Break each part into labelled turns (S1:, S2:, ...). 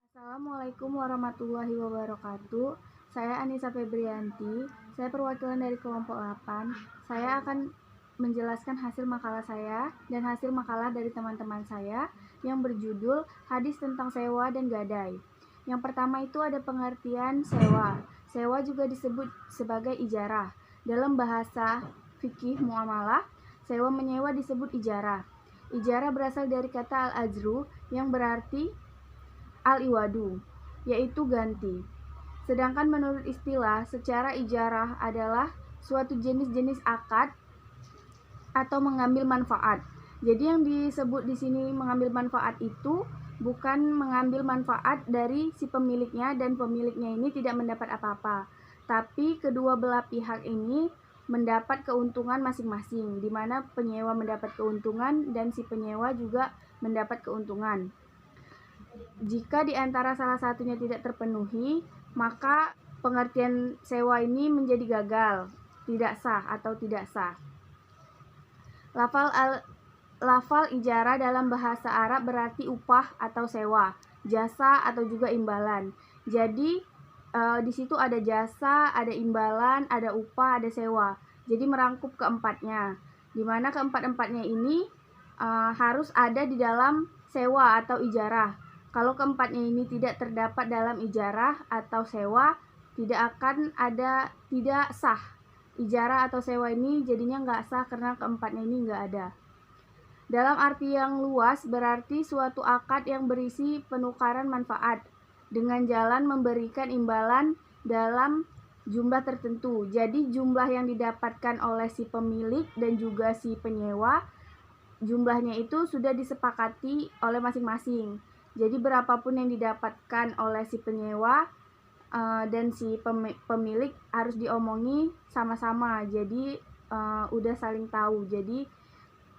S1: Assalamualaikum warahmatullahi wabarakatuh. Saya Anissa Febrianti. Saya perwakilan dari kelompok 8. Saya akan menjelaskan hasil makalah saya dan hasil makalah dari teman-teman saya yang berjudul Hadis tentang Sewa dan Gadai. Yang pertama itu ada pengertian sewa. Sewa juga disebut sebagai ijarah. Dalam bahasa fikih muamalah, sewa menyewa disebut ijarah. Ijarah berasal dari kata al-ajru yang berarti al-iwadu, yaitu ganti. Sedangkan menurut istilah, secara ijarah adalah suatu jenis-jenis akad atau mengambil manfaat. Jadi yang disebut di sini mengambil manfaat itu bukan mengambil manfaat dari si pemiliknya dan pemiliknya ini tidak mendapat apa-apa, tapi kedua belah pihak ini mendapat keuntungan masing-masing, di mana penyewa mendapat keuntungan dan si penyewa juga mendapat keuntungan. Jika di antara salah satunya tidak terpenuhi, maka pengertian sewa ini menjadi gagal, tidak sah atau tidak sah. Lafal ijarah dalam bahasa Arab berarti upah atau sewa, jasa atau juga imbalan. Jadi di situ ada jasa, ada imbalan, ada upah, ada sewa. Jadi merangkup keempatnya. Di mana keempat-empatnya ini harus ada di dalam sewa atau ijarah. Kalau keempatnya ini tidak terdapat dalam ijarah atau sewa, tidak sah. Ijarah atau sewa ini jadinya nggak sah karena keempatnya ini nggak ada. Dalam arti yang luas berarti suatu akad yang berisi penukaran manfaat dengan jalan memberikan imbalan dalam jumlah tertentu. Jadi jumlah yang didapatkan oleh si pemilik dan juga si penyewa, jumlahnya itu sudah disepakati oleh masing-masing. Jadi berapapun yang didapatkan oleh si penyewa dan si pemilik harus diomongi sama-sama. Jadi udah saling tahu. Jadi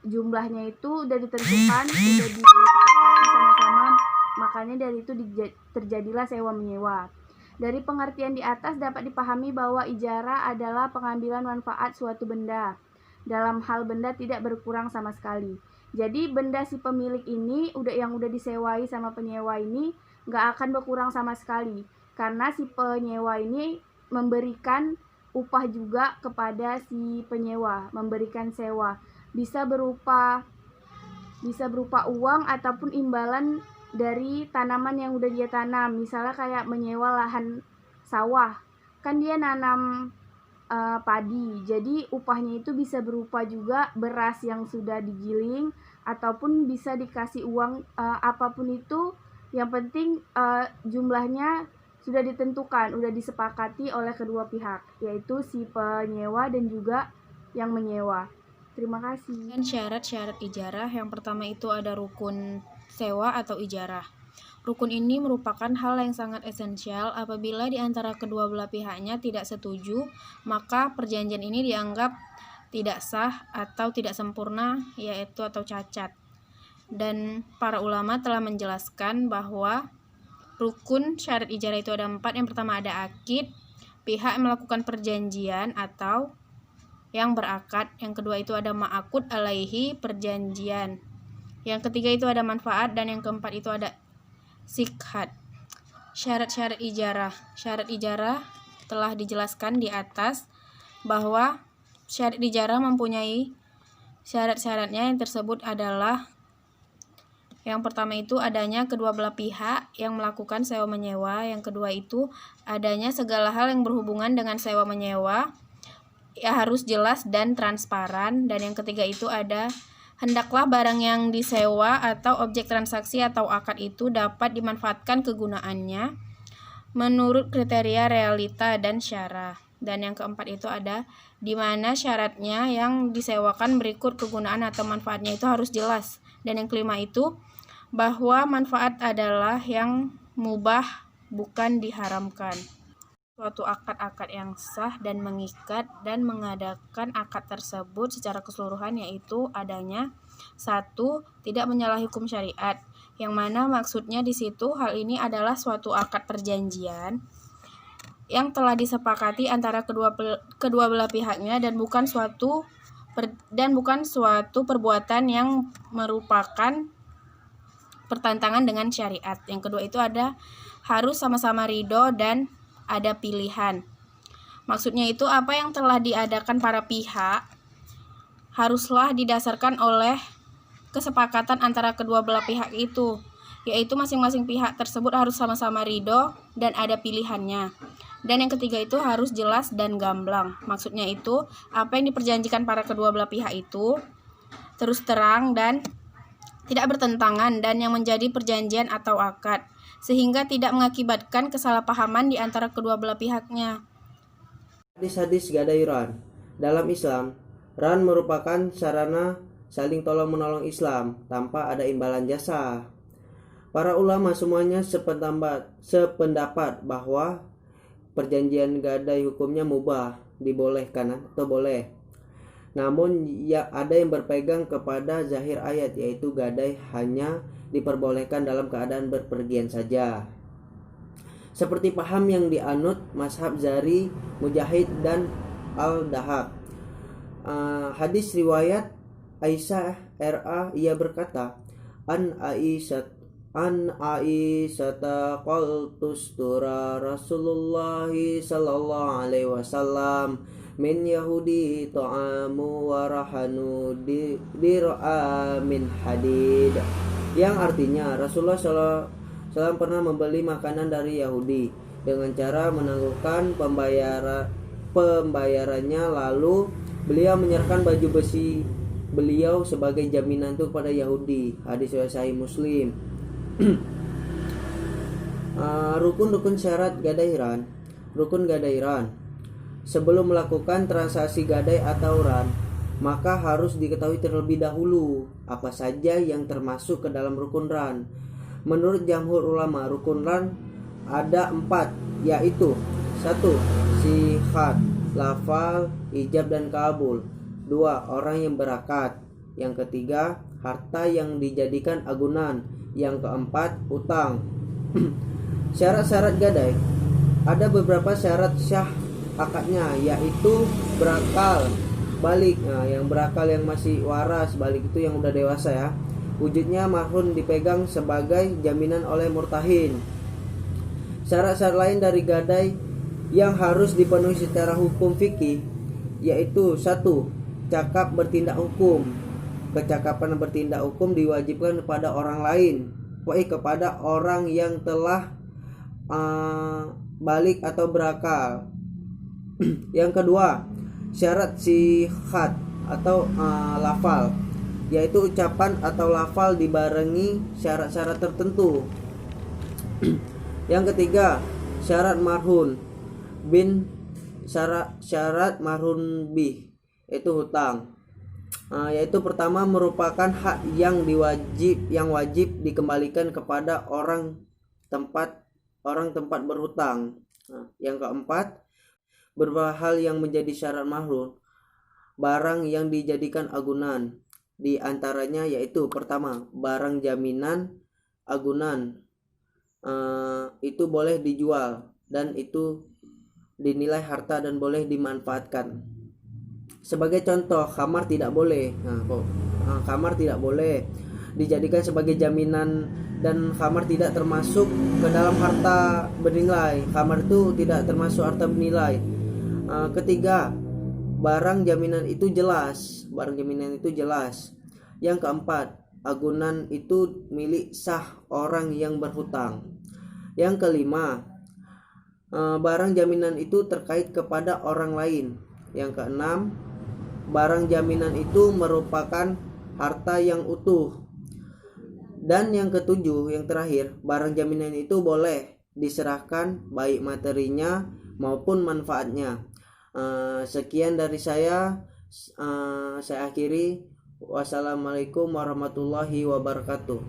S1: jumlahnya itu udah ditentukan, udah disepakati sama-sama. Makanya dari itu terjadilah sewa menyewa. Dari pengertian di atas dapat dipahami bahwa ijarah adalah pengambilan manfaat suatu benda. Dalam hal benda tidak berkurang sama sekali. Jadi benda si pemilik ini yang udah disewai sama penyewa ini nggak akan berkurang sama sekali, karena si penyewa ini memberikan upah juga kepada si penyewa, memberikan sewa. Bisa berupa uang ataupun imbalan dari tanaman yang udah dia tanam. Misalnya kayak menyewa lahan sawah, kan dia nanam padi, jadi upahnya itu bisa berupa juga beras yang sudah digiling ataupun bisa dikasih uang apapun itu, yang penting jumlahnya sudah ditentukan, sudah disepakati oleh kedua pihak, yaitu si penyewa dan juga yang menyewa. Terima kasih.
S2: Dan syarat-syarat ijarah, yang pertama itu ada rukun sewa atau ijarah. Rukun ini merupakan hal yang sangat esensial. Apabila di antara kedua belah pihaknya tidak setuju, maka perjanjian ini dianggap tidak sah atau tidak sempurna, yaitu atau cacat. Dan para ulama telah menjelaskan bahwa rukun syarat ijarah itu ada 4. Yang pertama ada akid, pihak yang melakukan perjanjian atau yang berakad. Yang kedua itu ada ma'akud alaihi, perjanjian. Yang ketiga itu ada manfaat, dan yang keempat itu ada sikhat. Syarat-syarat ijarah. Syarat ijarah telah dijelaskan di atas bahwa syarat ijarah mempunyai syarat-syaratnya, yang tersebut adalah yang pertama itu adanya kedua belah pihak yang melakukan sewa menyewa. Yang kedua itu adanya segala hal yang berhubungan dengan sewa menyewa ya harus jelas dan transparan. Dan yang ketiga itu ada hendaklah barang yang disewa atau objek transaksi atau akad itu dapat dimanfaatkan kegunaannya menurut kriteria realita dan syarah. Dan yang keempat itu ada di mana syaratnya yang disewakan berikut kegunaan atau manfaatnya itu harus jelas. Dan yang kelima itu bahwa manfaat adalah yang mubah, bukan diharamkan. Suatu akad-akad yang sah dan mengikat dan mengadakan akad tersebut secara keseluruhan yaitu adanya 1. Tidak menyalahi hukum syariat, yang mana maksudnya di situ hal ini adalah suatu akad perjanjian yang telah disepakati antara kedua belah pihaknya dan bukan suatu perbuatan yang merupakan bertentangan dengan syariat. Yang kedua itu ada harus sama-sama ridho dan ada pilihan. Maksudnya itu apa yang telah diadakan para pihak haruslah didasarkan oleh kesepakatan antara kedua belah pihak itu, yaitu masing-masing pihak tersebut harus sama-sama ridho dan ada pilihannya. Dan yang ketiga itu harus jelas dan gamblang. Maksudnya itu apa yang diperjanjikan para kedua belah pihak itu terus terang dan tidak bertentangan dan yang menjadi perjanjian atau akad, sehingga tidak mengakibatkan kesalahpahaman di antara kedua belah pihaknya.
S3: Hadis-hadis gadai ran. Dalam Islam, ran merupakan sarana saling tolong-menolong Islam tanpa ada imbalan jasa. Para ulama semuanya sependapat bahwa perjanjian gadai hukumnya mubah, dibolehkan atau boleh. Namun ya ada yang berpegang kepada zahir ayat, yaitu gadai hanya diperbolehkan dalam keadaan berpergian saja. Seperti paham yang dianut mazhab Zari, Mujahid dan Al-Dahab. Hadis riwayat Aisyah RA, ia berkata, An Aisyata qultus tura Rasulullah sallallahu alaihi wasallam min Yahudi ta'amu warahanu dir'a min hadid, yang artinya Rasulullah SAW pernah membeli makanan dari Yahudi dengan cara menangguhkan pembayarannya, lalu beliau menyerahkan baju besi beliau sebagai jaminan itu kepada Yahudi. Hadis riwayat Sahih Muslim. Rukun-rukun syarat gadai ran. Rukun gadai ran. Sebelum melakukan transaksi gadai atau ran, maka harus diketahui terlebih dahulu apa saja yang termasuk ke dalam rukun ran. Menurut jamhur ulama, rukun ran ada 4, yaitu 1. Sihat, lafal, ijab dan kabul. 2. Orang yang berakad. Yang ketiga, harta yang dijadikan agunan. Yang keempat, utang. Syarat-syarat gadai. Ada beberapa syarat syah akadnya, yaitu berakal, balik. Yang berakal yang masih waras, balik itu yang udah dewasa ya. Wujudnya marhun dipegang sebagai jaminan oleh murtahin. Syarat-syarat lain dari gadai yang harus dipenuhi secara hukum fikih, yaitu 1. Cakap bertindak hukum. Kecakapan bertindak hukum diwajibkan kepada orang lain, kepada orang yang telah balik atau berakal. Yang kedua, syarat sihat atau lafal, yaitu ucapan atau lafal dibarengi syarat-syarat tertentu. Yang ketiga, syarat marhun bin syarat marhun bih, itu hutang. Yaitu pertama merupakan hak yang wajib dikembalikan kepada orang tempat berhutang. Yang keempat, beberapa hal yang menjadi syarat marhun, barang yang dijadikan agunan. Di antaranya yaitu pertama, barang jaminan agunan, itu boleh dijual dan itu dinilai harta dan boleh dimanfaatkan. Sebagai contoh, kamar tidak boleh. Kamar tidak boleh dijadikan sebagai jaminan dan kamar tidak termasuk ke dalam harta bernilai. Kamar itu tidak termasuk harta bernilai. Ketiga, barang jaminan itu jelas. Yang keempat, agunan itu milik sah orang yang berhutang. Yang kelima, barang jaminan itu terkait kepada orang lain. Yang keenam, barang jaminan itu merupakan harta yang utuh. Dan yang ketujuh, yang terakhir, barang jaminan itu boleh diserahkan baik materinya maupun manfaatnya. Sekian dari saya akhiri. Wassalamualaikum warahmatullahi wabarakatuh.